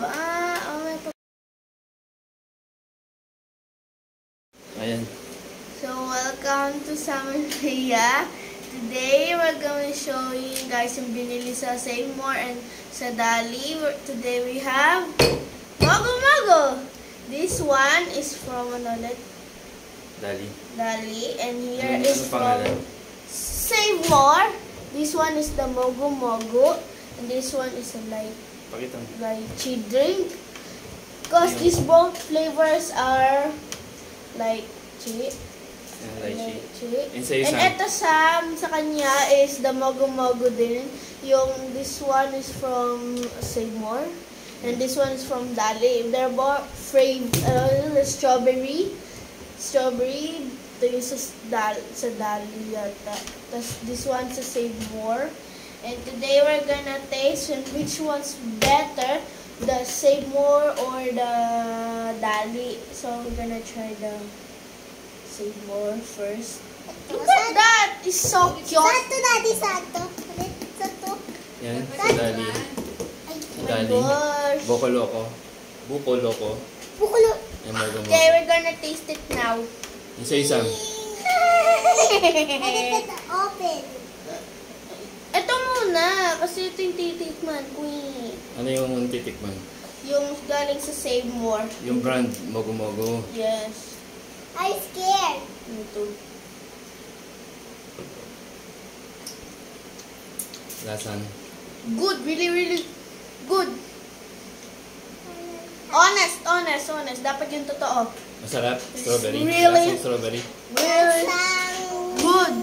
ba? Ayan. So, welcome to Summer Rhea. Today, we're going to show you guys yung binili sa Save More and sa Dali. Today, we have Mogo Mogo. This one is from Dali. Dali. And here is from Save More. This one is the Mogo Mogo. And this one is a lychee drink. Because these both flavors are lychee. And ito sa kanya is the Mogo Mogo din. This one is from Save More. And this one is from Dali. They're both strawberry. Ito yung sa Dali yata. This one's sa Save More. And today we're gonna taste which one's better, the Save More or the Dali. So we're gonna try the Save More first. Look at that! It's so cute! Sato, Daddy, sato. Sato. Yan, sa Dali. Dali. Buko Loco. Okay, we're gonna taste it now. Isa-isa. Open. Ito muna, kasi ito yung titikman ko eh. Ano yung titikman? Yung galing sa Save More. Yung brand, Mogo Mogo. Yes. I'm scared. Ito. Lasan. Good, really good. Honest. Dapat yung totoo. Masarap? Strawberry? Really? Lasang strawberry? Really good.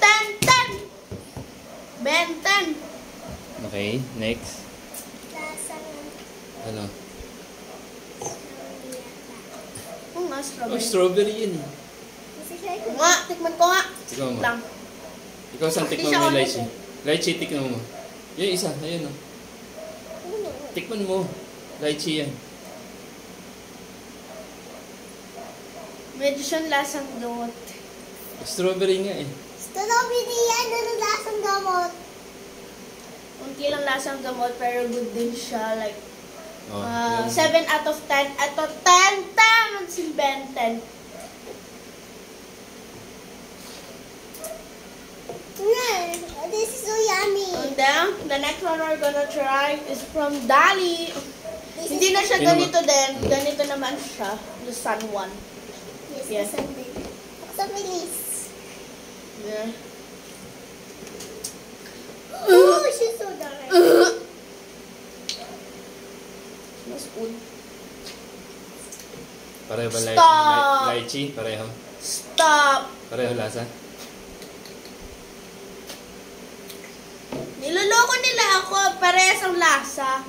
10. Ben 10. Okay, next. Ano? Oo nga, strawberry. Strawberry yun. Tikman ko nga. Ikaw mo. Lang. Ikaw saan tikman mo yung lychee? Lychee, tikman mo. Yung isa, ayun o. Tikman mo. Lychee yan. Medyo siyang lasang gamot. Strawberry nga eh. Strawberry yan. Ano lasang gamot? Unti lang lasang gamot pero good din siya. Like, 7 yan. out of 10. Ato 10. Tama si Ben 10. This is so yummy. And then, the next one we're gonna try is from Dali. Hindi na siya ganito din. Ganito naman siya. The sun one. Yes, the sun din. Sa bilis. Yeah. Oh, she's so dark. Smells good. Pareho ba Stop! lychee? Pareho? Stop! Pareho lasa? Niloloko nila ako. Parehas ang lasa.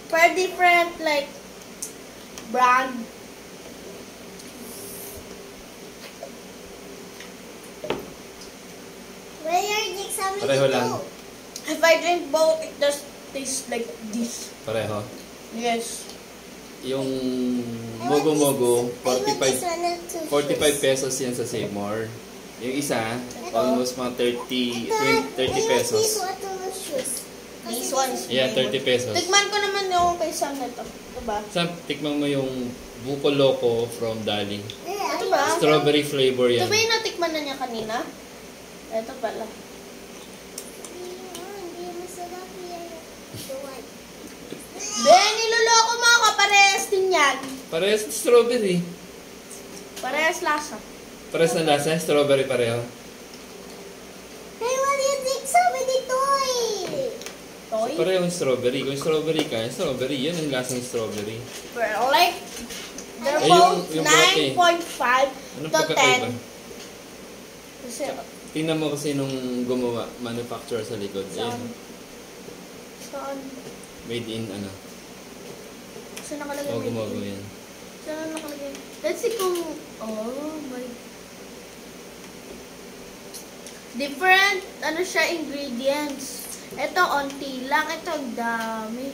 Per different, brand. Where are the examples? Pareho lang. If I drink both, it just tastes like this. Pareho? Yes. Yung Mogo Mogo, 45 pesos yan sa Save More. Yung isa, almost mga 30 pesos. This one is Yeah, 30 pesos. Tikman ko naman yung kay Sam na ito. Ito ba? Sam, tikman mo yung Buko Loco from Dali. Ito ba? Strawberry flavor Ito yan. ba yung natikman na niya kanina? Ito pala. Ben, niloloko mo ako. Parehas din yan. Parehas strawberry. Parehas lasa. Parehas na lasa, strawberry pareho. Hey, what do you think so many toy? Toy? Pareho yung strawberry. Kung strawberry ka, strawberry. Yan ang lasang strawberry. Well, they're Eh, both yung black eh. 9.5 Anong to pagkakaiba? 10. Kasi, Tingnan mo kasi nung gumawa, manufacturer sa likod. Ayan. saan? Made in ano. Saan nakalagay? Mogo Mogo yan. Saan nakalagay? Let's see kung, oh my. Different, ingredients. Ito, onti lang. Ito, ang dami.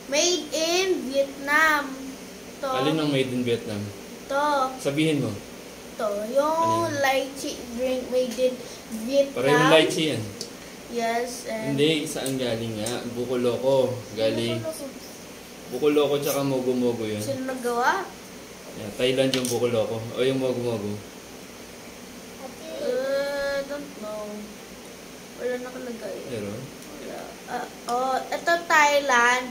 Made in Vietnam. Ito. Alin ang made in Vietnam? Ito. Sabihin mo. Ito. Yung Ano? lychee drink made in Vietnam. Parehong lychee yan. Yes. And Hindi, saan galing nga? Buko Loco. Galing. Buko-loko tsaka mogo-mogo yun. Sino naggawa? Yeah, Thailand yung buko-loko. O yung mogo-mogo. Don't know. Wala nakalagay. Meron? Wala. Ito Thailand.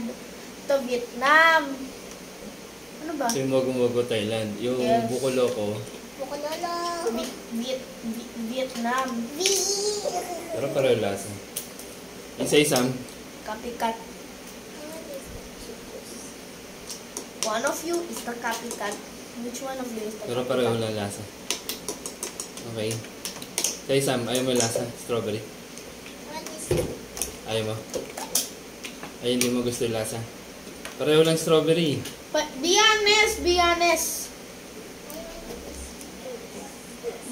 Ito Vietnam. Ano ba? So yung mogo-mogo Thailand. Yung Yes. buko-loko. Bukololo. Vietnam. Pero pareho lasa. Yung sa isang, Copycat. One of you is the copycat. Which one of you is the pero copycat? pareho lang lasa. Okay. Sa isang, ayaw mo yung lasa. Strawberry. Ayaw mo. Ay, hindi mo gusto yung lasa. Pareho lang strawberry. But be honest, be honest.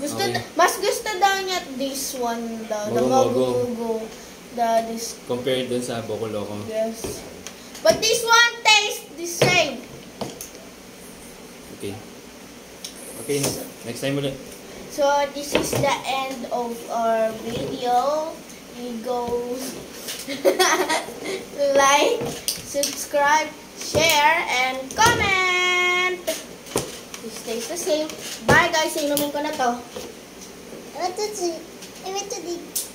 Gusto Okay. mas gusto daw niya this one daw, the Mogo-mogo. mogo-mogo. This Compared dun sa buko-loko. yes. But this one tastes the same. Okay. Okay. Next time ulit. So this is the end of our video. You go like, subscribe, share, and comment. This stays the same. Bye guys, inumin ko na to. I want to dig.